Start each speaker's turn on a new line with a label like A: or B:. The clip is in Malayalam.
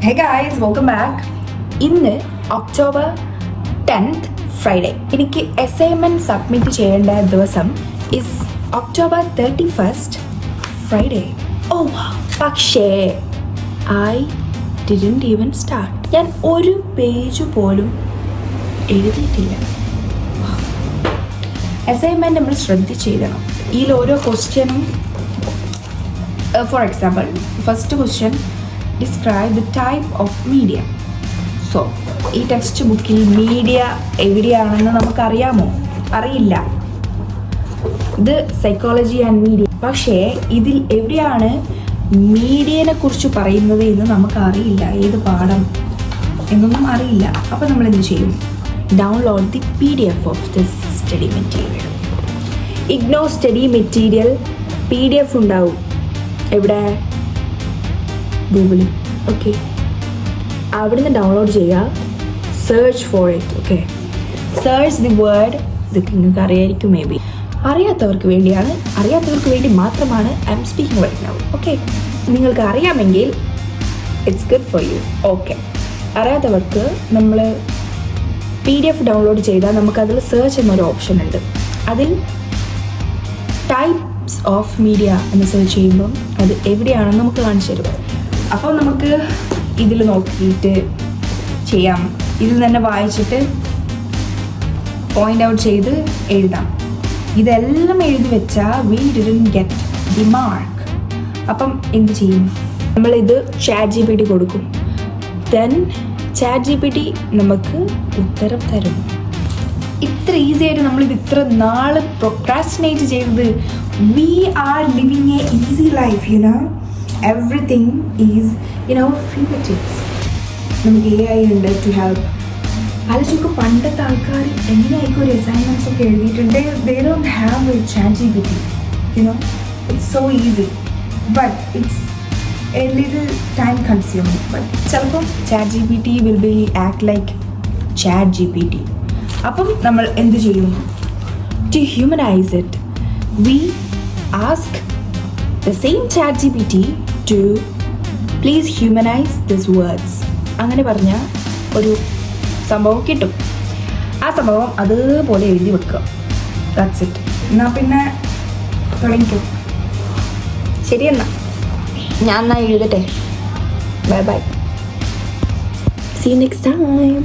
A: Hey guys, welcome back. ഇന്ന് ഒക്ടോബർ 10th ഫ്രൈഡേ. എനിക്ക് അസൈൻമെൻറ്റ് സബ്മിറ്റ് ചെയ്യേണ്ട ദിവസം ഇസ് ഒക്ടോബർ 31st ഫ്രൈഡേ. പക്ഷേ ഐ ഡിഡൻറ്റ് ഈവൻ സ്റ്റാർട്ട്. ഞാൻ ഒരു പേജ് പോലും എഴുതിയിട്ടില്ല. അസൈൻമെൻറ്റ് നമ്മൾ ശ്രദ്ധിച്ച് എഴുതണം. ഇതിൽ ഓരോ ക്വസ്റ്റ്യനും for example first question describe the type of media. So ഈ ടെക്സ്റ്റ് ബുക്കിൽ മീഡിയ എവിടെയാണെന്ന് നമുക്കറിയാമോ? അറിയില്ല. ഇത് സൈക്കോളജി ആൻഡ് മീഡിയ. പക്ഷേ ഇതിൽ എവിടെയാണ് മീഡിയനെ കുറിച്ച് പറയുന്നത് എന്ന് നമുക്കറിയില്ല. ഏത് പാഠം എന്നൊന്നും അറിയില്ല. അപ്പോൾ നമ്മൾ എന്ത് ചെയ്യും? Download the PDF of this study material. IGNOU study material PDF ഉണ്ടാവും. എവിടെ? ഗൂഗിളിൽ. ഓക്കെ, അവിടുന്ന് ഡൗൺലോഡ് ചെയ്യുക. Search for it. Okay, search the word. ഇതൊക്കെ നിങ്ങൾക്ക് അറിയായിരിക്കും. മേ ബി അറിയാത്തവർക്ക് വേണ്ടിയാണ്, അറിയാത്തവർക്ക് വേണ്ടി മാത്രമാണ് I am speaking right now. Okay, നിങ്ങൾക്ക് അറിയാമെങ്കിൽ it's good for you. Okay, അറിയാത്തവർക്ക് നമ്മൾ PDF ഡൗൺലോഡ് ചെയ്താൽ നമുക്കതിൽ സെർച്ച് എന്നൊരു ഓപ്ഷൻ ഉണ്ട്. അതിൽ ടൈപ്സ് ഓഫ് മീഡിയ എന്ന് സെർച്ച് ചെയ്യുമ്പം അത് എവിടെയാണെന്ന് നമുക്ക് കാണിച്ചു തരും. അപ്പോൾ നമുക്ക് ഇതിൽ നോക്കിയിട്ട് ചെയ്യാം. ഇതിൽ തന്നെ വായിച്ചിട്ട് പോയിൻ്റ് ഔട്ട് ചെയ്ത് എഴുതാം. ഇതെല്ലാം എഴുതി വെച്ചാൽ we didn't get the mark. അപ്പം എന്ത് ചെയ്യും? നമ്മളിത് ChatGPT കൊടുക്കും. ദെൻ ChatGPT നമുക്ക് ഉത്തരം തരും. ഇത്ര ഈസി ആയിട്ട് നമ്മളിത് ഇത്ര നാൾ പ്രൊക്രാസ്റ്റിനേറ്റ് ചെയ്തത്. We are living a easy life, you know. Everything is in our fingertips. നമുക്ക് AI ഉണ്ട് ടു ഹെൽപ്പ്. ആലോചിക്കും പണ്ടത്തെ ആൾക്കാർ എങ്ങനെയായിരിക്കും ഒരു അസൈൻമെൻറ്റ്സ് ഒക്കെ എഴുതിയിട്ടുണ്ട്. They don't have a ChatGPT, you know. It's so easy, but it's a little time consuming. ബട്ട് ചിലപ്പം ChatGPT will be act like ChatGPT. അപ്പം നമ്മൾ എന്ത് ചെയ്യും? To humanize it, we ask the same ChatGPT to please humanize these words. അങ്ങനെ പറഞ്ഞാൽ ഒരു സംഭവം കിട്ടും. ആ സംഭവം അതുപോലെ എഴുതി വെക്കുക. That's it. എന്നാൽ പിന്നെ തുടങ്ങിക്കോ. ശരി, ഞാൻ എന്നാ എഴുതട്ടെ. Bye bye. See you next time.